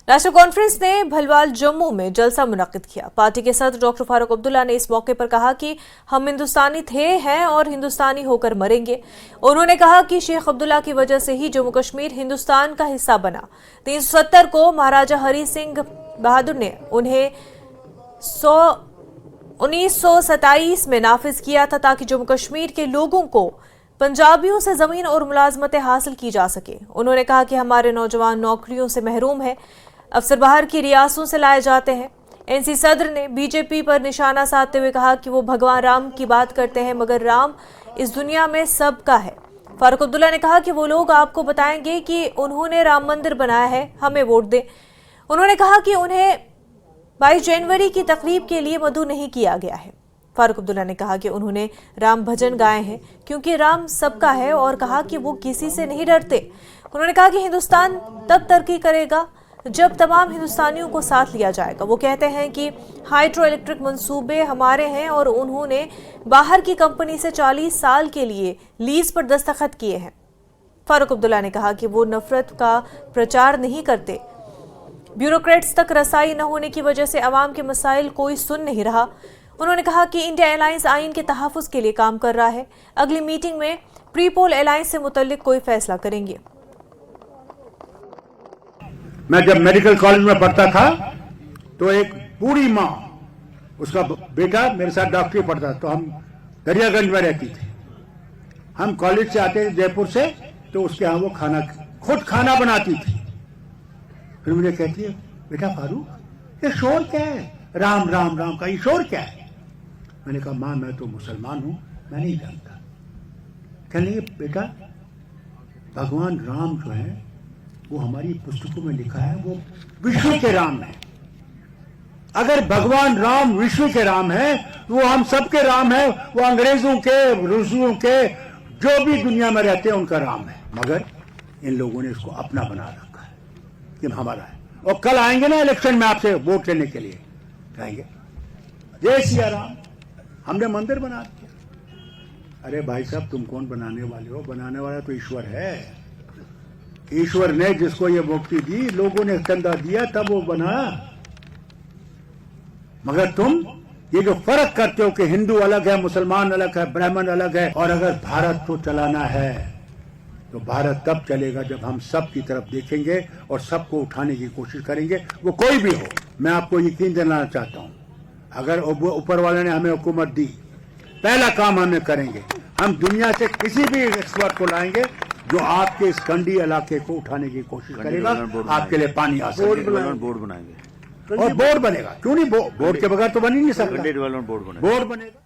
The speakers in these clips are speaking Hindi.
नेशनल कॉन्फ्रेंस ने भलवाल जम्मू में जलसा मुनक्किद किया। पार्टी के सदर डॉक्टर फारूक अब्दुल्ला ने इस मौके पर कहा कि हम हिंदुस्तानी थे, हैं और हिंदुस्तानी होकर मरेंगे। उन्होंने कहा कि शेख अब्दुल्ला की वजह से ही जम्मू कश्मीर हिंदुस्तान का हिस्सा बना। 370 को महाराजा हरि सिंह बहादुर ने उन्हें 1927 में नाफिज किया था ताकि जम्मू कश्मीर के लोगों को पंजाबियों से जमीन और मुलाजमतें हासिल की जा सके। उन्होंने कहा कि हमारे नौजवान नौकरियों से महरूम है, अफसर बाहर की रियासतों से लाए जाते हैं। एनसी सदर ने बीजेपी पर निशाना साधते हुए कहा कि वो भगवान राम की बात करते हैं मगर राम इस दुनिया में सबका है। फारूक अब्दुल्ला ने कहा कि वो लोग आपको बताएंगे कि उन्होंने राम मंदिर बनाया है, हमें वोट दें। उन्होंने कहा कि उन्हें 22 जनवरी की तकरीब के लिए मदऊ नहीं किया गया है। फारूक अब्दुल्ला ने कहा कि उन्होंने राम भजन गाए हैं क्योंकि राम सबका है और कहा कि वो किसी से नहीं डरते। उन्होंने कहा कि हिंदुस्तान तब तरक्की करेगा जब तमाम हिंदुस्तानियों को साथ लिया जाएगा। वो कहते हैं कि हाइड्रो इलेक्ट्रिक मंसूबे हमारे हैं और उन्होंने बाहर की कंपनी से 40 साल के लिए लीज पर दस्तखत किए हैं। फारूक अब्दुल्ला ने कहा कि वो नफरत का प्रचार नहीं करते। ब्यूरोक्रेट्स तक रसाई न होने की वजह से अवाम के मसाइल कोई सुन नहीं रहा। उन्होंने कहा कि इंडिया एयरलाइंस आइन के तहफ़्फ़ुज़ के लिए काम कर रहा है। अगली मीटिंग में प्रीपोल एयरलाइंस से मुतल्लिक कोई फैसला करेंगे। मैं जब मेडिकल कॉलेज में पढ़ता था तो एक बूढ़ी माँ, उसका बेटा मेरे साथ डॉक्टरी पढ़ता था, तो हम दरियागंज में रहती थी। हम कॉलेज से आते थे जयपुर से, तो उसके यहाँ वो खुद खाना बनाती थी। फिर मुझे कहती है, बेटा फारूक ये शोर क्या है, राम राम राम का ये शोर क्या है? मैंने कहा माँ मैं तो मुसलमान हूं, मैं नहीं जानता। कहने लगी बेटा भगवान राम जो है वो हमारी पुस्तकों में लिखा है, वो विश्व के राम है। अगर भगवान राम विश्व के राम है तो वो हम सबके राम है। वो अंग्रेजों के, रूसियों के, जो भी दुनिया में रहते हैं उनका राम है। मगर इन लोगों ने इसको अपना बना रखा है कि हमारा है। और कल आएंगे ना इलेक्शन में आपसे वोट लेने के लिए, कहेंगे जय सिया राम, हमने मंदिर बना दिया। अरे भाई साहब तुम कौन बनाने वाले हो? बनाने वाला तो ईश्वर है। ईश्वर ने जिसको ये मुक्ति दी, लोगों ने चंदा दिया तब वो बना। मगर तुम ये जो फर्क करते हो कि हिंदू अलग है, मुसलमान अलग है, ब्राह्मण अलग है, और अगर भारत को चलाना है तो भारत तब चलेगा जब हम सब की तरफ देखेंगे और सबको उठाने की कोशिश करेंगे, वो कोई भी हो। मैं आपको यकीन दिलाना चाहता हूं, अगर ऊपर वाले ने हमें हुकूमत दी, पहला काम हमें करेंगे, हम दुनिया से किसी भी एक्सपर्ट को लाएंगे जो आपके इस कंडी इलाके को उठाने की कोशिश करेगा, आपके लिए पानी आ सकेगा। बोर्ड बनाएंगे और बोर्ड बनेगा, क्यों नहीं? बोर्ड के बगैर तो बन ही नहीं सकता। बोर्ड बनेगा।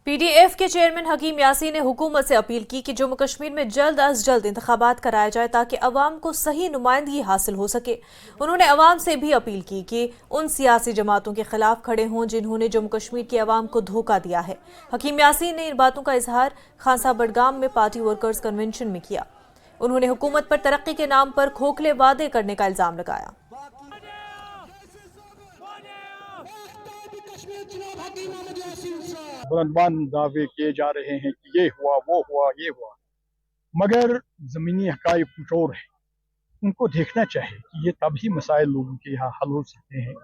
पीडीएफ के चेयरमैन हकीम यासीन ने हुकूमत से अपील की कि जम्मू कश्मीर में जल्द अज जल्द इंतखाबात कराया जाए ताकि अवाम को सही नुमाइंदगी हासिल हो सके। उन्होंने अवाम से भी अपील की कि उन सियासी जमातों के खिलाफ खड़े हों जिन्होंने जम्मू कश्मीर की अवाम को धोखा दिया है। हकीम यासीन ने इन बातों का इजहार खानसा बडगाम में पार्टी वर्कर्स कन्वेंशन में किया। उन्होंने हुकूमत पर तरक्की के नाम पर खोखले वादे करने का इल्जाम लगाया। बुलंदबान दावे किए जा रहे हैं कि ये हुआ वो हुआ ये हुआ, मगर ज़मीनी हक़ाइक़ कुछ और है। उनको देखना चाहिए कि ये तभी मसाइल लोगों के यहाँ हल हो सकते हैं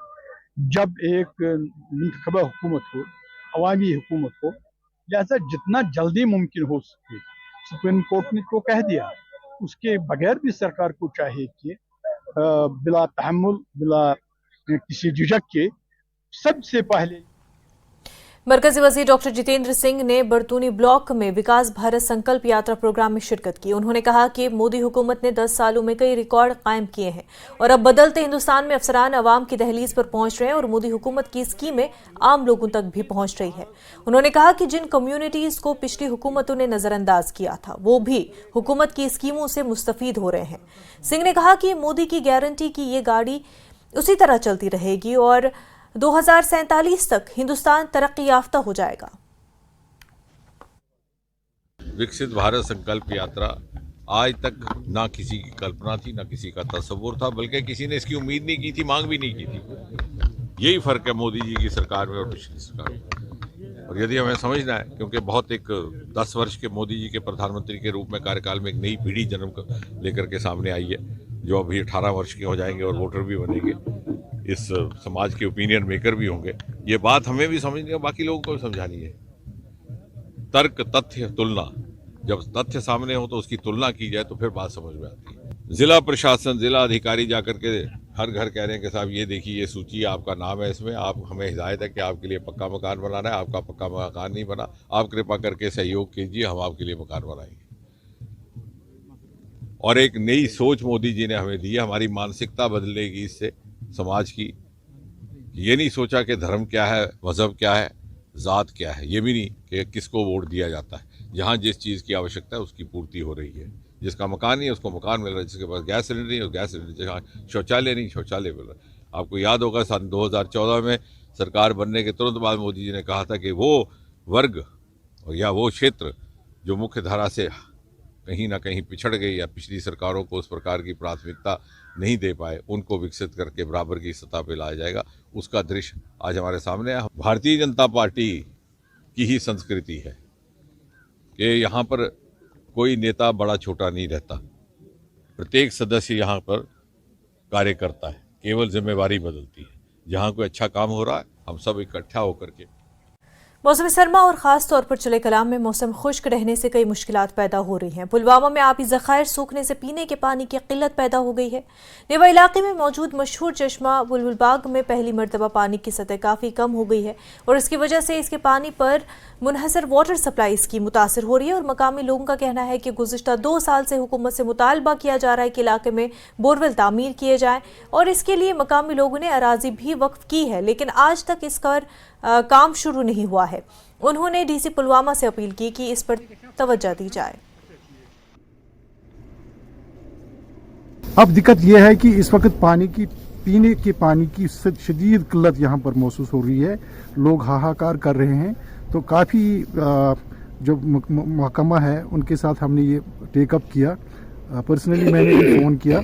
जब एक मुंतखबा हुकूमत हो, अवामी हुकूमत हो। लिहाजा जितना जल्दी मुमकिन हो सके, सुप्रीम कोर्ट ने तो कह दिया, उसके बगैर भी सरकार को चाहिए कि बिला तहम्मुल, बिला किसी झिझक के सबसे पहले। मरकजी वज़ीर डॉक्टर जितेंद्र सिंह ने बरतूनी ब्लॉक में विकास भारत संकल्प यात्रा प्रोग्राम में शिरकत की। उन्होंने कहा कि मोदी हुकूमत ने 10 सालों में कई रिकॉर्ड कायम किए हैं और अब बदलते हिंदुस्तान में अफसरान अवाम की दहलीज पर पहुंच रहे हैं और मोदी हुकूमत की स्कीमें आम लोगों तक भी पहुंच रही है। उन्होंने कहा कि जिन कम्युनिटीज को पिछली हुकूमतों ने नजरअंदाज किया था वो भी हुकूमत की स्कीमों से मुस्तफीद हो रहे हैं। सिंह ने कहा कि मोदी की गारंटी की ये गाड़ी उसी तरह चलती रहेगी और 2047 तक हिंदुस्तान तरक्की याफ्ता हो जाएगा। विकसित भारत संकल्प यात्रा आज तक ना किसी की कल्पना थी, ना किसी का तस्वुर था, बल्कि किसी ने इसकी उम्मीद नहीं की थी, मांग भी नहीं की थी। यही फर्क है मोदी जी की सरकार में और पिछली सरकार में। और यदि हमें समझना है, क्योंकि बहुत एक 10 वर्ष के मोदी जी के प्रधानमंत्री के रूप में कार्यकाल में एक नई पीढ़ी जन्म लेकर के सामने आई है, जो अभी 18 वर्ष के हो जाएंगे और वोटर भी बनेंगे, इस समाज के ओपिनियन मेकर भी होंगे। ये बात हमें भी समझनी है, बाकी लोगों को भी समझानी है। तर्क, तथ्य, तुलना, जब तथ्य सामने हो तो उसकी तुलना की जाए तो फिर बात समझ में आती है। जिला प्रशासन, जिला अधिकारी जाकर के हर घर कह रहे हैं कि साहब ये देखिए, ये सूची, आपका नाम है इसमें, आप हमें हिदायत है कि आपके लिए पक्का मकान बनाना है, आपका पक्का मकान नहीं बना, आप कृपा करके सहयोग कीजिए, हम आपके लिए मकान बनाएंगे। और एक नई सोच मोदी जी ने हमें दी है, हमारी मानसिकता बदलेगी इससे समाज की। ये नहीं सोचा कि धर्म क्या है, मजहब क्या है, जात क्या है, ये भी नहीं कि किसको वोट दिया जाता है। जहाँ जिस चीज़ की आवश्यकता है उसकी पूर्ति हो रही है। जिसका मकान नहीं है उसको मकान मिल रहा है, जिसके पास गैस सिलेंडर नहीं है गैस सिलेंडर, जहाँ शौचालय नहीं शौचालय मिल रहा है। आपको याद होगा सन 2014 में सरकार बनने के तुरंत बाद मोदी जी ने कहा था कि वो वर्ग या वो क्षेत्र जो मुख्य धारा से कहीं ना कहीं पिछड़ गई या पिछली सरकारों को उस प्रकार की प्राथमिकता नहीं दे पाए, उनको विकसित करके बराबर की सतह पर लाया जाएगा। उसका दृश्य आज हमारे सामने है। भारतीय जनता पार्टी की ही संस्कृति है कि यहाँ पर कोई नेता बड़ा छोटा नहीं रहता, प्रत्येक सदस्य यहाँ पर कार्य करता है, केवल जिम्मेवारी बदलती है। जहाँ कोई अच्छा काम हो रहा है हम सब इकट्ठा होकर के। मौसम सरमा और ख़ास तौर पर चले कलाम में मौसम खुश्क रहने से कई मुश्किलात पैदा हो रही हैं। पुलवामा में आबी ज़खायर सूखने से पीने के पानी की किल्लत पैदा हो गई है। नेवा इलाके में मौजूद मशहूर चश्मा बुलबुल बाग में पहली मरतबा पानी की सतह काफ़ी कम हो गई है और इसकी वजह से इसके पानी पर मुनहसर वाटर सप्लाई स्कीम मुतासर हो रही है। और मकामी लोगों का कहना है कि गुज़िश्ता 2 साल से हुकूमत से मुतालबा किया जा रहा है कि इलाके में बोरवेल तामीर किए जाएँ और इसके लिए मकामी लोगों ने अराजी भी वक्फ की है, लेकिन आज तक इस पर काम शुरू नहीं हुआ है। उन्होंने डीसी पुलवामा से अपील की कि इस पर तवज्जो दी जाए। अब दिक्कत यह है कि इस वक्त पीने के पानी की शदीद किल्लत यहाँ पर महसूस हो रही है। लोग हाहाकार कर रहे हैं। तो काफ़ी जो महकमा है उनके साथ हमने ये टेकअप किया। पर्सनली मैंने भी फ़ोन किया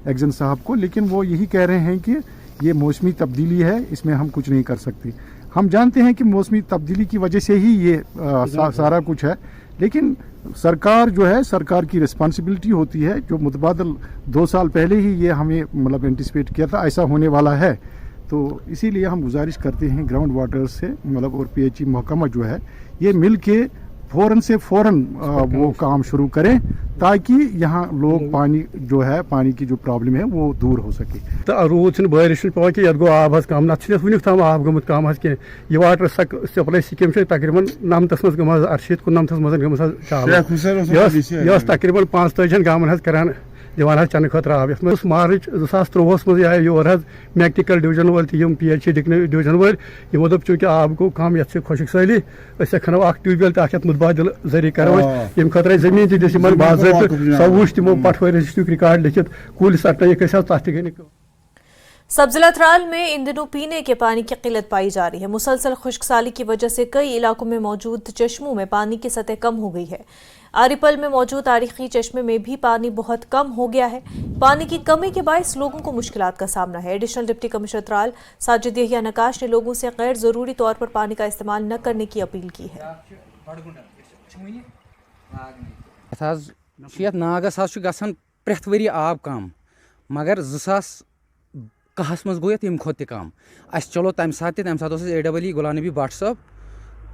एक्जन साहब को, लेकिन वो यही कह रहे हैं कि ये मौसमी तब्दीली है, इसमें हम कुछ नहीं कर सकते। हम जानते हैं कि मौसमी तब्दीली की वजह से ही ये सारा कुछ है, लेकिन सरकार जो है, सरकार की रिस्पॉन्सिबिलिटी होती है। जो मुतबादल 2 साल पहले ही ये हमें मतलब एंटिसिपेट किया था ऐसा होने वाला है, तो इसीलिए हम गुजारिश करते हैं ग्राउंड वाटर से मतलब और पीएचई महकमा जो है ये मिल के फ़ौरन से फ़ौरन वो काम शुरू करें ताकि यहाँ लोग पानी जो है, पानी की जो प्रॉब्लम है वो दूर हो सके। तो रूद बारिश पे कि गो आब कम नत वुक तम आब गमुत कम कह यह वाटर सप्लाई स्कीम तकरीबन 9 मज गम 98 मज गम तकरीबन 45 गाँव करान दिवान चन खतर आब ये मार्च 2023 मज आए योर मैक्टिकल डिवीजन वाल तम पीएचई डिवीजन वाल यमो दोप चूंकि आब गो कम ये खुशक सैली खनो ट्यूबवेल तक मुतबादिल जरिए करो यम खतर जमीन दिन बाज़ाब्त सब वुच तमो पटवारी रजिस्ट्री रिकॉर्ड लिखित कुल सटन तथ गई। सब जिला त्राल में इन दिनों पीने के पानी की किल्लत पाई जा रही है। मुसलसल खुश्क साली की वजह से कई इलाकों में मौजूद चश्मों में पानी की सतह कम हो गई है। आरिपल में मौजूद तारीखी चश्मे में भी पानी बहुत कम हो गया है। पानी की कमी के बायस लोगों को मुश्किलात का सामना है। Additional deputy commissioner Tral Sajid Yahiya Naqash ने लोगों से गैर जरूरी तौर पर पानी का इस्तेमाल न करने की अपील की है। नागस प्रेथ वरी आब कम मगर 2010 मज गो तम खोत कम अस चलो तम सात AEE गुलाम नबी भट्ट साहब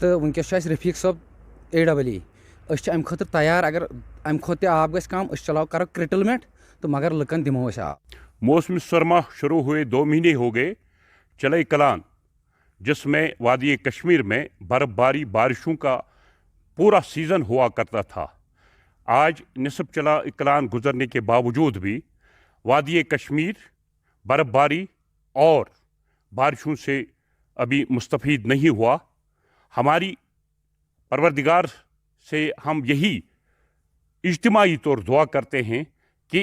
तो वनकस रफीक साहब AEE अम खतर तैयार अगर अम खोत आब गस कम चलो करो क्रिटलमेंट तो मगर लुकन दिमो आब। मौसम सरमा शुरू हुए 2 महीने हो गए चले कलान, जिसमें वादी कश्मीर में बर्फबारी बारिशों का पूरा सीज़न हुआ करता था। आज निसफ चला इकलान गुजरने के बावजूद भी वादी कश्मीर बर्फबारी और बारिशों से अभी मुस्तफ़ीद नहीं हुआ। हमारी परवरदिगार से हम यही इज्तिमाई तौर दुआ करते हैं कि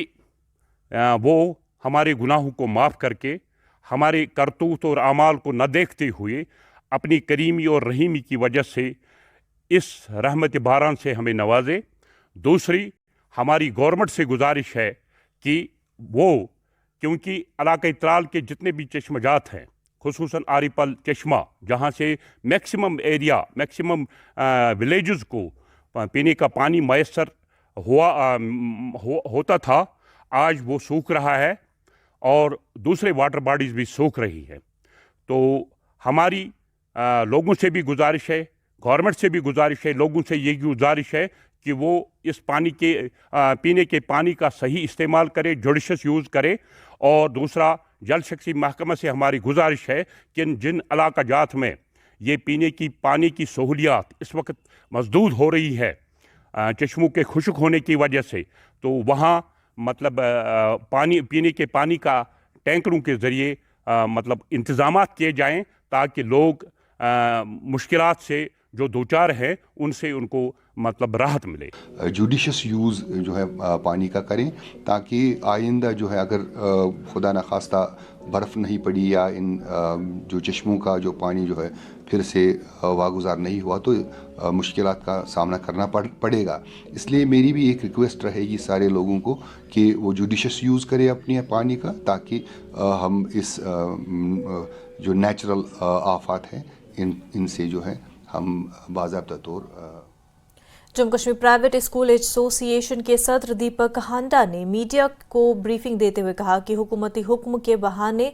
वो हमारे गुनाहों को माफ़ करके हमारे करतूत और आमाल को न देखते हुए अपनी करीमी और रहीमी की वजह से इस रहमत बारान से हमें नवाजे। दूसरी हमारी गवर्नमेंट से गुजारिश है कि वो, क्योंकि इलाक़े त्राल के जितने भी चश्मजात हैं, खुसूसन आरिपल चश्मा जहाँ से मैक्सिमम एरिया मैक्सिमम विलेजेस को पीने का पानी मैसर होता था, आज वो सूख रहा है और दूसरे वाटर बॉडीज़ भी सूख रही है। तो हमारी लोगों से भी गुजारिश है, गवर्नमेंट से भी गुजारिश है, लोगों से ये गुजारिश है कि वो इस पानी के पीने के पानी का सही इस्तेमाल करे, जुडिशियस यूज़ करे। और दूसरा, जल शक्ति महकमा से हमारी गुजारिश है कि जिन इलाका जात में ये पीने की पानी की सहूलियात इस वक्त मजदूद हो रही है चश्मों के खुश्क होने की वजह से, तो वहाँ मतलब पानी पीने के पानी का टैंकरों के ज़रिए मतलब इंतज़ामात किए जाएं ताकि लोग मुश्किलात से जो दो चार है उनसे उनको मतलब राहत मिले। जुडिशियस यूज़ जो है पानी का करें ताकि आइंदा जो है अगर खुदा न खास्ता बर्फ़ नहीं पड़ी या इन जो चश्मों का जो पानी जो है फिर से वागुजार नहीं हुआ तो मुश्किलात का सामना करना पड़ेगा। इसलिए मेरी भी एक रिक्वेस्ट रहेगी सारे लोगों को कि वो जुडिशियस यूज़ करें अपने पानी का, ताकि हम इस जो नेचुरल आफात हैं इनसे जो है हम बाज़ाब्ता तौर। Jammu Kashmir private school association के सदर दीपक हांडा ने मीडिया को ब्रीफिंग देते हुए कहा कि हुकूमती हुक्म के बहाने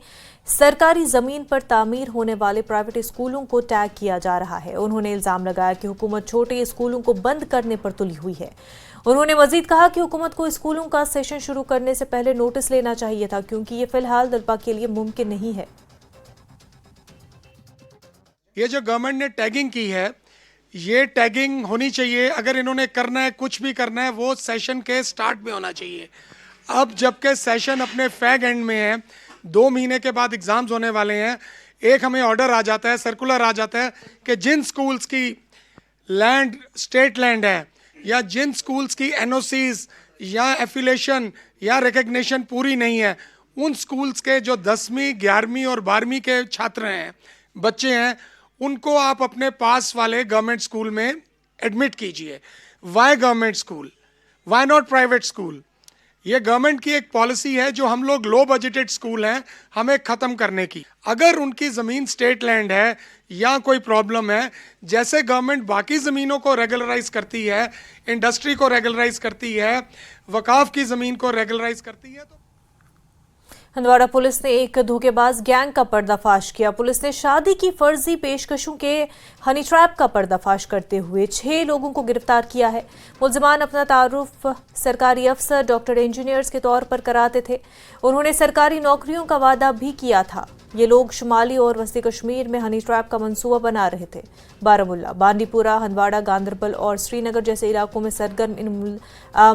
सरकारी जमीन पर तामीर होने वाले प्राइवेट स्कूलों को टैग किया जा रहा है। उन्होंने इल्जाम लगाया कि हुकूमत छोटे स्कूलों को बंद करने पर तुली हुई है। उन्होंने मजीद कहा कि हुकूमत को स्कूलों का सेशन शुरू करने से पहले नोटिस लेना चाहिए था, क्योंकि ये फिलहाल दलपा के लिए मुमकिन नहीं है। ये जो गवर्नमेंट ने टैगिंग की है, ये टैगिंग होनी चाहिए। अगर इन्होंने करना है, कुछ भी करना है, वो सेशन के स्टार्ट में होना चाहिए। अब जबकि सेशन अपने फैग एंड में है, 2 महीने के बाद एग्जाम्स होने वाले हैं, एक हमें ऑर्डर आ जाता है, सर्कुलर आ जाता है कि जिन स्कूल्स की लैंड स्टेट लैंड है या जिन स्कूल्स की एनओसीज या एफिलेशन या रिकग्निशन पूरी नहीं है, उन स्कूल्स के जो 10वीं 11वीं और 12वीं के छात्र हैं, बच्चे हैं, उनको आप अपने पास वाले गवर्नमेंट स्कूल में एडमिट कीजिए। Why government school, why not private school? ये गवर्नमेंट की एक पॉलिसी है जो हम लोग लो बजटेड स्कूल हैं हमें ख़त्म करने की। अगर उनकी ज़मीन स्टेट लैंड है या कोई प्रॉब्लम है, जैसे गवर्नमेंट बाकी ज़मीनों को रेगुलराइज करती है, इंडस्ट्री को रेगुलराइज करती है, वकाफ की ज़मीन को रेगुलराइज करती है, तो हंदवाड़ा पुलिस ने एक धोखेबाज गैंग का पर्दाफाश किया। पुलिस ने शादी की फर्जी पेशकशों के हनी ट्रैप का पर्दाफाश करते हुए 6 लोगों को गिरफ्तार किया है। मुलजिमान अपना तारुफ सरकारी अफसर, डॉक्टर, इंजीनियर्स के तौर पर कराते थे। उन्होंने सरकारी नौकरियों का वादा भी किया था। ये लोग शुमाली और वस्ती कश्मीर में हनी ट्रैप का मंसूबा बना रहे थे। बारामुल्ला, बांडीपुरा, हंदवाड़ा, गांदरबल और श्रीनगर जैसे इलाकों में सरगर्म इन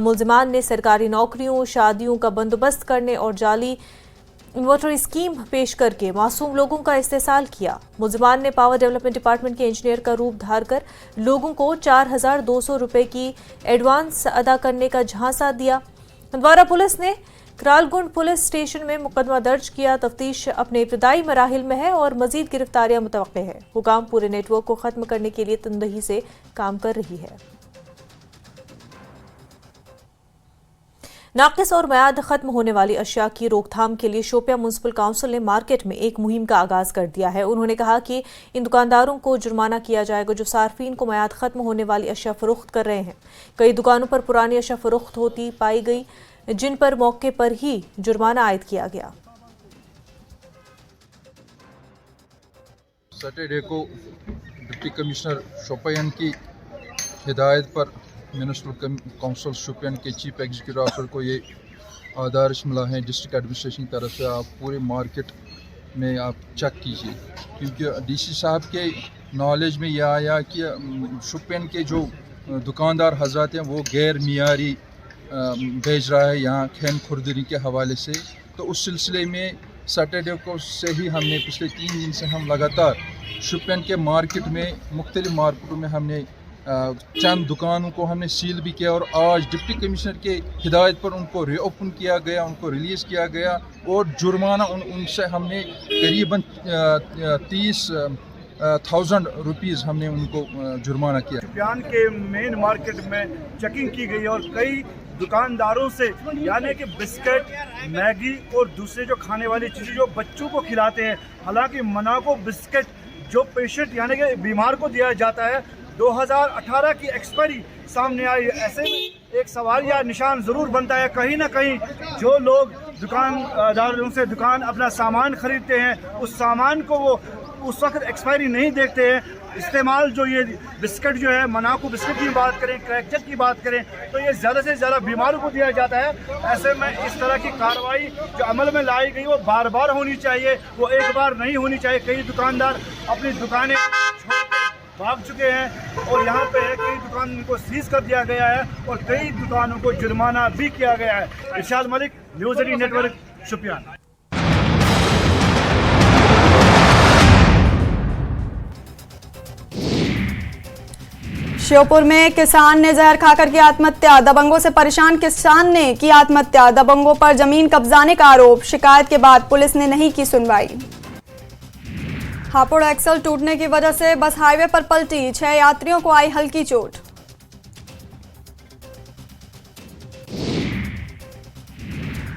मुलजिमान ने सरकारी नौकरियों, शादियों का बंदोबस्त करने और जाली इन्वर्टर स्कीम पेश करके मासूम लोगों का इस्तेसाल किया। मुलजिमान ने पावर डेवलपमेंट डिपार्टमेंट के इंजीनियर का रूप धारकर लोगों को 4,200 रुपए की एडवांस अदा करने का झांसा दिया। हंदवाड़ा पुलिस ने करालगुंड पुलिस स्टेशन में मुकदमा दर्ज किया। तफ्तीश अपने इब्तदाई मराहिल में है और मजीद गिरफ्तारियां मुतवक्के है। हुकाम पूरे नेटवर्क को खत्म करने के लिए तंदही से काम कर रही है। नाकिस और मयाद खत्म होने वाली अशिया की रोकथाम के लिए शोपियां म्युनिसिपल काउंसिल ने मार्केट में एक मुहिम का आगाज कर दिया है। उन्होंने कहा कि इन दुकानदारों को जुर्माना किया जाएगा जो सार्फिन को मयाद खत्म होने वाली अशिया फरोख्त कर रहे हैं। कई दुकानों पर पुरानी अशिया फरोख्त होती पाई गई, जिन पर मौके पर ही जुर्माना आयद किया गया। सैटरडे को डिप्टी कमिश्नर शोपियां की हिदायत पर म्यूनिसिपल काउंसिल शोपियां के चीफ एग्जीक्यूटिव ऑफिसर को ये आदेश मिला है डिस्ट्रिक्ट एडमिनिस्ट्रेशन की तरफ से, आप पूरे मार्केट में आप चेक कीजिए, क्योंकि डीसी साहब के नॉलेज में यह आया कि शोपियां के जो दुकानदार हजरात हैं वो गैर मियारी भेज रहा है यहाँ खैन खुर्दनी के हवाले से। तो उस सिलसिले में सैटरडे को से ही हमने पिछले 3 दिन से हम लगातार शोपियां के मार्केट में मुख्तलिफ मार्केटों में हमने चंद दुकानों को हमने सील भी किया और आज डिप्टी कमिश्नर के हिदायत पर उनको रीओपन किया गया, उनको रिलीज़ किया गया और जुर्माना उनसे हमने करीबन 30,000 रुपीज़ हमने उनको जुर्माना किया। शोपियां के मेन मार्केट में चेकिंग की गई और कई दुकानदारों से यानी कि बिस्किट, मैगी और दूसरे जो खाने वाली चीज़ें जो बच्चों को खिलाते हैं, हालांकि मना को बिस्किट जो पेशेंट यानी कि बीमार को दिया जाता है 2018 की एक्सपायरी सामने आई। ऐसे में एक सवाल या निशान ज़रूर बनता है, कहीं ना कहीं जो लोग दुकानदारों से अपना सामान खरीदते हैं, उस सामान को वो उस वक्त एक्सपायरी नहीं देखते हैं। इस्तेमाल जो ये बिस्किट जो है, मनाकू बिस्किट की बात करें, क्रैकजैक की बात करें, तो ये ज़्यादा से ज़्यादा बीमारों को दिया जाता है। ऐसे में इस तरह की कार्रवाई जो अमल में लाई गई वो बार बार होनी चाहिए, वो एक बार नहीं होनी चाहिए। कई दुकानदार अपनी दुकानें छोड़ के भाग चुके हैं और यहाँ पे कई दुकान को सीज कर दिया गया है और कई दुकानों को जुर्माना भी किया गया है। इरशाद मलिक, न्यूज़ 18 नेटवर्क, शुपियान। श्योपुर में किसान ने जहर खाकर की आत्महत्या। दबंगों से परेशान किसान ने की आत्महत्या। दबंगों पर जमीन कब्जाने का आरोप। शिकायत के बाद पुलिस ने नहीं की सुनवाई। हापुड़ एक्सल टूटने की वजह से बस हाईवे पर पलटी। 6 यात्रियों को आई हल्की चोट।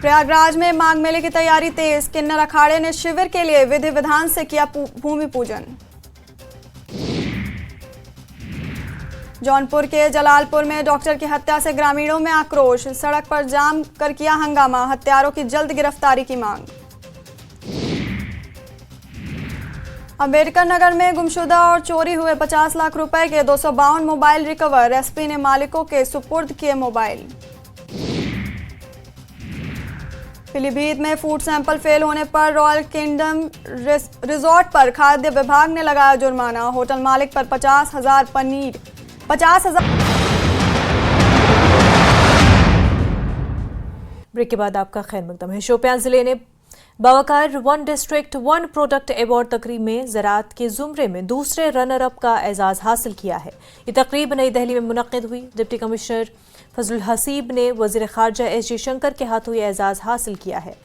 प्रयागराज में माघ मेले की तैयारी तेज। किन्नर अखाड़े ने शिविर के लिए विधि विधान से किया भूमि पूजन। जौनपुर के जलालपुर में डॉक्टर की हत्या से ग्रामीणों में आक्रोश। सड़क पर जाम कर किया हंगामा। हत्यारों की जल्द गिरफ्तारी की मांग। अंबेडकर नगर में गुमशुदा और चोरी हुए 50 लाख रुपए के 252 मोबाइल रिकवर। एसपी ने मालिकों के सुपुर्द किए मोबाइल। पीलीभीत में फूड सैंपल फेल होने पर रॉयल किंगडम रिजॉर्ट पर खाद्य विभाग ने लगाया जुर्माना। होटल मालिक पर 50,000 पनीर 50,000। ब्रेक के बाद आपका खैर मकदम है। शोपियां जिले ने बावकार 1 डिस्ट्रिक्ट 1 प्रोडक्ट अवार्ड तकरीब में ज़राअत के ज़ुमरे में दूसरे रनर अप का एजाज़ हासिल किया है। ये तकरीब नई दिल्ली में मुनक़्क़िद हुई। डिप्टी कमिश्नर फजलुल हसीब ने वज़ीर ख़ारजा एस जयशंकर के हाथों ये एजाज़ हासिल किया है।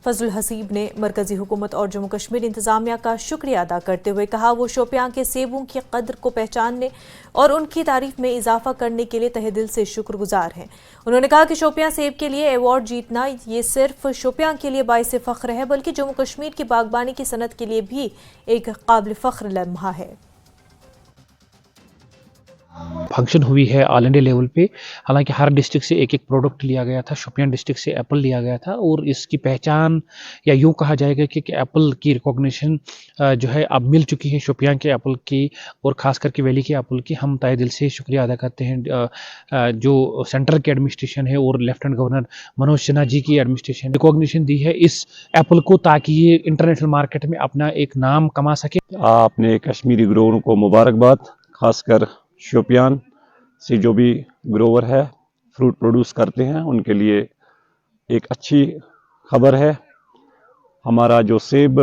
फजलुल हसीब ने मरकज़ी हुकूमत और जम्मू कश्मीर इंतज़ामिया का शुक्रिया अदा करते हुए कहा वो शोपियां के सेबों की कदर को पहचानने और उनकी तारीफ में इजाफा करने के लिए तहे दिल से शुक्रगुजार हैं। उन्होंने कहा कि शोपियां सेब के लिए अवार्ड जीतना ये सिर्फ शोपियां के लिए बाइस फ़ख्र है बल्कि जम्मू कश्मीर की बागबानी की सनत के लिए भी एक काबिल फ़ख्र लम्हा है। फंक्शन हुई है ऑल इंडिया लेवल पे। हालांकि हर डिस्ट्रिक्ट से एक एक प्रोडक्ट लिया गया था। शोपियान डिस्ट्रिक्ट से एप्पल लिया गया था और इसकी पहचान या यूँ कहा जाएगा कि एप्पल की रिकॉग्निशन जो है अब मिल चुकी है शोपियान के एप्पल की और ख़ास करके वैली के एप्पल की। हम तहे दिल से शुक्रिया अदा करते हैं जो सेंट्रल की एडमिनिस्ट्रेशन है और लेफ्टिनेंट गवर्नर मनोज सिन्हा जी की एडमिनिस्ट्रेशन रिकॉग्निशन दी है इस एप्पल को ताकि ये इंटरनेशनल मार्केट में अपना एक नाम कमा सके। आपने कश्मीरी ग्रोवर को मुबारकबाद। खासकर शोपियान से जो भी ग्रोवर है फ्रूट प्रोड्यूस करते हैं उनके लिए एक अच्छी खबर है। हमारा जो सेब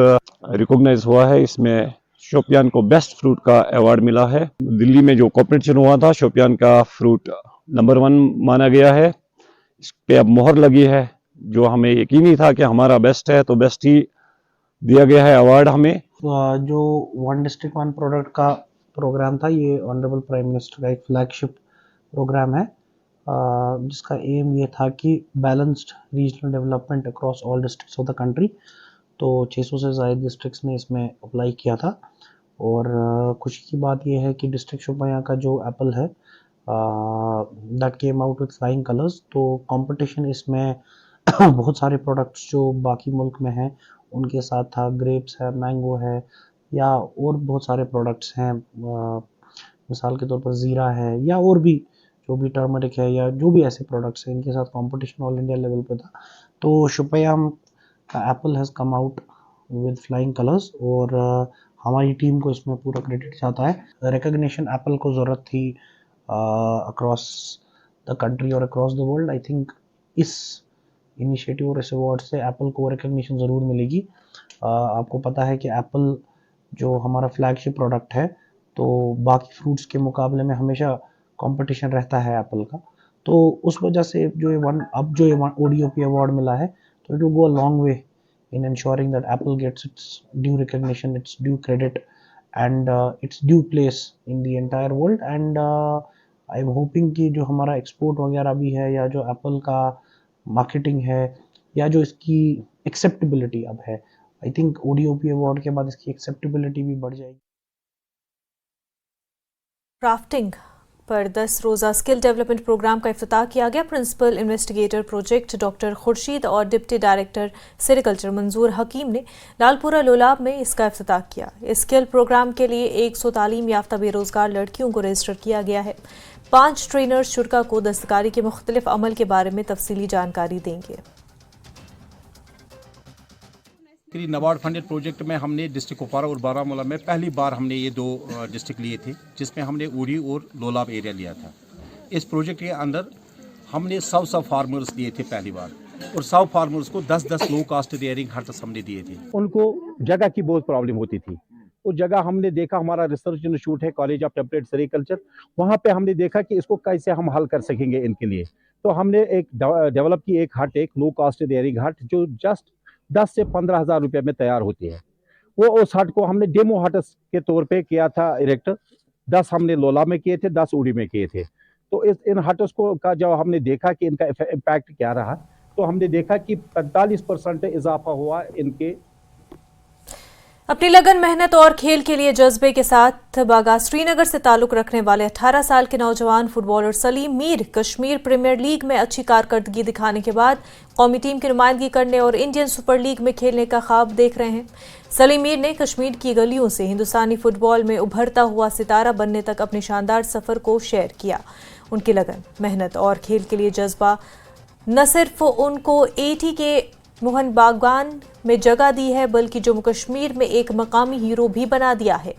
रिकॉग्नाइज हुआ है इसमें शोपियान को बेस्ट फ्रूट का अवार्ड मिला है। दिल्ली में जो कॉम्पिटिशन हुआ था शोपियान का फ्रूट नंबर 1 माना गया है। इस पे अब मोहर लगी है। जो हमें यकीन ही था कि हमारा बेस्ट है तो बेस्ट ही दिया गया है अवार्ड हमें। जो 1 डिस्ट्रिक्ट 1 प्रोडक्ट का प्रोग्राम था ये ऑनरेबल प्राइम मिनिस्टर का एक फ्लैगशिप प्रोग्राम है जिसका एम ये था कि balanced regional development across all districts of the country. तो 600 से ज़्यादा डिस्ट्रिक्ट्स ने इसमें अप्लाई किया था और खुशी की बात ये है कि डिस्ट्रिक्ट शोपियां का जो एप्पल है that came out with flying colours. तो कंपटीशन इसमें बहुत सारे प्रोडक्ट्स जो बाकी मुल्क में हैं उनके साथ था। ग्रेप्स है, मैंगो है या और बहुत सारे प्रोडक्ट्स हैं। मिसाल के तौर पर ज़ीरा है या और भी जो भी टर्मरिक है या जो भी ऐसे प्रोडक्ट्स हैं इनके साथ कंपटीशन ऑल इंडिया लेवल पे था। तो शोपियां का Apple has come out with flying colours और हमारी टीम को इसमें पूरा क्रेडिट जाता है। रिकग्निशन एप्पल को ज़रूरत थी अक्रॉस द कंट्री और across the world. I think इस इनिशिएटिव और इस अवार्ड से एप्पल को रिकग्निशन ज़रूर मिलेगी। आपको पता है कि एप्पल जो हमारा फ्लैगशिप प्रोडक्ट है तो बाकी फ्रूट्स के मुकाबले में हमेशा कंपटीशन रहता है एप्पल का। तो उस वजह से जो ये ODOP अवार्ड मिला है तो it will go a long way in ensuring that Apple gets its due recognition, its due credit and its due place in the entire world. And I am hoping कि जो हमारा एक्सपोर्ट वगैरह भी है या जो एप्पल का मार्केटिंग है या जो इसकी एक्सेप्टेबिलिटी अब है, आई थिंक ODOP अवार्ड के बाद इसकी एक्सेप्टेबिलिटी भी बढ़ जाएगी। क्राफ्टिंग पर 10 रोज़ा स्किल डेवलपमेंट प्रोग्राम का इफ्तिताह किया गया। Principal investigator project doctor Khurshid और डिप्टी डायरेक्टर सेरिकल्चर मंजूर हकीम ने लालपुरा लोलाब में इसका इफ्तिताह किया। इस स्किल प्रोग्राम के लिए 100 तालीम याफ्ता बेरोजगार लड़कियों को रजिस्टर किया गया है। 5 ट्रेनर्स शुरा को दस्तकारी के मुख्तलिफ अमल के बारे में तफसीली जानकारी देंगे। नाबार्ड फंडेड प्रोजेक्ट में हमने डिस्ट्रिक्ट कुपवारा और बारामूला में पहली बार हमने ये 2 डिस्ट्रिक्ट लिए थे, जिसमें हमने उड़ी और लोलाब एरिया लिया था। इस प्रोजेक्ट के अंदर हमने 100 फार्मर्स लिए थे पहली बार, और 100 फार्मर्स को 10 लो कास्ट रियरिंग हट्स हमने दिए थे। उनको जगह की बहुत प्रॉब्लम होती थी। वो जगह हमने देखा, हमारा रिसर्च इंस्टीट्यूट है कॉलेज ऑफ टेम्परेट सेरिकल्चर, वहाँ पे हमने देखा कि इसको कैसे हम हल कर सकेंगे इनके लिए। तो हमने एक डेवलप की एक हट, एक लो कास्ट रियरिंग हट जो जस्ट 10 से 15 हज़ार रुपये में तैयार होती है। वो उस हट को हमने डेमो हट के तौर पे किया था इरेक्ट। 10 हमने लोला में किए थे, 10 उड़ी में किए थे। तो इन हट्स को का जब हमने देखा कि इनका इम्पैक्ट क्या रहा, तो हमने देखा कि 45% इजाफा हुआ इनके। अपनी लगन, मेहनत और खेल के लिए जज्बे के साथ बागा श्रीनगर से ताल्लुक रखने वाले 18 साल के नौजवान footballer Salim Mir Kashmir premier league में अच्छी कारकर्दगी दिखाने के बाद कौमी टीम की नुमाइंदगी करने और इंडियन सुपर लीग में खेलने का ख्वाब देख रहे हैं। सलीम मीर ने कश्मीर की गलियों से हिंदुस्तानी फुटबॉल में उभरता हुआ सितारा बनने तक अपने शानदार सफर को शेयर किया। उनकी लगन, मेहनत और खेल के लिए जज्बा न सिर्फ उनको एटी के मोहन बागान में जगह दी है, बल्कि जम्मू कश्मीर में एक मकामी हीरो भी बना दिया है।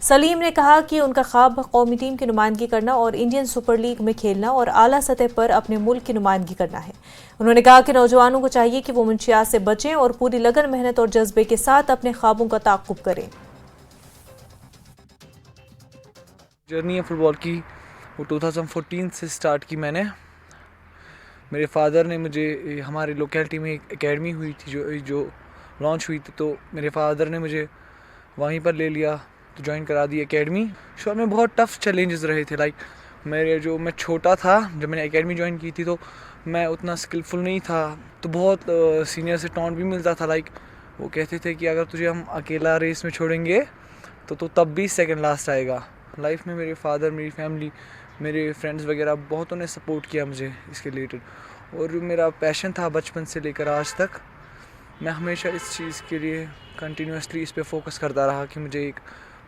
सलीम ने कहा कि उनका ख्वाब कौमी टीम की नुमाइंदगी करना और इंडियन सुपर लीग में खेलना और आला सतह पर अपने मुल्क की नुमाइंदगी करना है। उन्होंने कहा कि नौजवानों को चाहिए कि वो मुंशियात से बचें और पूरी लगन, मेहनत और जज्बे के साथ अपने ख्वाबों का ताक़ुब करें। जर्नी है फुटबॉल की, वो 2014 से स्टार्ट की मैंने। मेरे फादर ने मुझे, हमारे लोकेलिटी में एक एकेडमी हुई थी जो लॉन्च हुई थी, तो मेरे फादर ने मुझे वहीं पर ले लिया, तो ज्वाइन करा दी एकेडमी। शुरू में बहुत टफ चैलेंजेस रहे थे। लाइक मैं छोटा था जब मैंने एकेडमी ज्वाइन की थी, तो मैं उतना स्किलफुल नहीं था, तो बहुत सीनियर से टॉन्ट भी मिलता था। लाइक वो कहते थे कि अगर तुझे हम अकेला रेस में छोड़ेंगे तो तब भी सेकंड लास्ट आएगा। लाइफ में मेरे फादर, मेरी फैमिली, मेरे फ्रेंड्स वगैरह बहुतों ने सपोर्ट किया मुझे इसके रिलेटेड, और मेरा पैशन था बचपन से लेकर आज तक। मैं हमेशा इस चीज़ के लिए कंटिन्यूसली इस पे फोकस करता रहा कि मुझे एक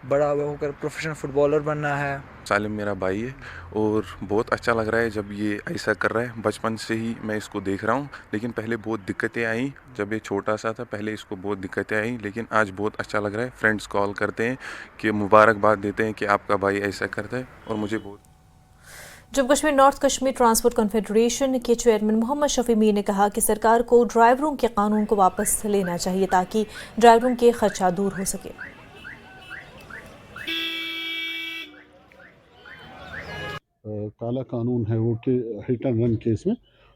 बड़ा होकर प्रोफेशनल फुटबॉलर बनना है। सालिम मेरा भाई है और बहुत अच्छा लग रहा है जब ये ऐसा कर रहा है। बचपन से ही मैं इसको देख रहा हूँ, लेकिन पहले बहुत दिक्कतें आई। जब ये छोटा सा था पहले इसको बहुत दिक्कतें आई, लेकिन आज बहुत अच्छा लग रहा है। फ्रेंड्स कॉल करते हैं कि मुबारकबाद देते हैं कि आपका भाई ऐसा करता है, और मुझे बहुत। Jammu Kashmir north Kashmir transport confederation के चेयरमैन मोहम्मद शफी मीर ने कहा कि सरकार को ड्राइवरों के कानून को वापस लेना चाहिए ताकि ड्राइवरों के खर्चा दूर हो सके। काला कानून है वो कि हिट एंड रन केस में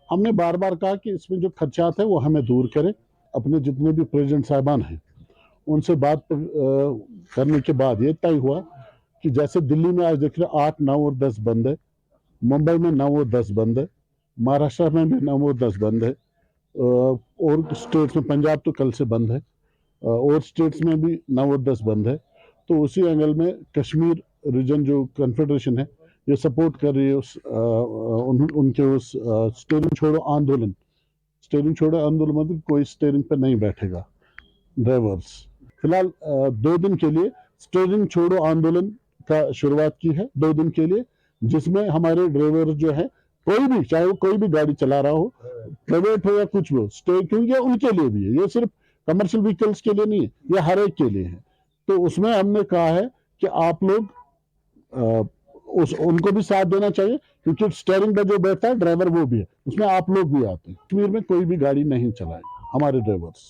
हमने बार बार कहा कि इसमें जो खर्चात है वो हमें दूर करें। अपने जितने भी प्रेसिडेंट साहिबान हैं उनसे बात करने के बाद ये तय हुआ कि जैसे दिल्ली में आज देख रहे 8, 9 और 10 बंद है, मुंबई में 9 और 10 बंद है, महाराष्ट्र में भी 9 और 10 बंद है, और स्टेट्स में पंजाब तो कल से बंद है, और स्टेट्स में भी 9 और 10 बंद है। तो उसी एंगल में कश्मीर रीजन जो कॉन्फेडरेशन है ये सपोर्ट कर रही है उनके उस स्टीयरिंग छोड़ो आंदोलन। स्टीयरिंग छोड़ो आंदोलन मतलब कोई स्टीयरिंग पर नहीं बैठेगा ड्राइवर्स। फिलहाल 2 दिन के लिए स्टीयरिंग छोड़ो आंदोलन का शुरुआत की है, 2 दिन के लिए, जिसमें हमारे ड्राइवर जो है कोई भी, चाहे वो कोई भी गाड़ी चला रहा हो, प्राइवेट हो या कुछ भी हो, क्योंकि ये उनके लिए भी है, ये सिर्फ कमर्शियल व्हीकल्स के लिए नहीं है, ये हर एक के लिए है। तो उसमें हमने कहा है कि आप लोग उनको भी साथ देना चाहिए, क्योंकि स्टीयरिंग पे जो बैठता है ड्राइवर वो भी है, उसमें आप लोग भी आते हैं। कश्मीर में कोई भी गाड़ी नहीं चलाए हमारे ड्राइवर्स।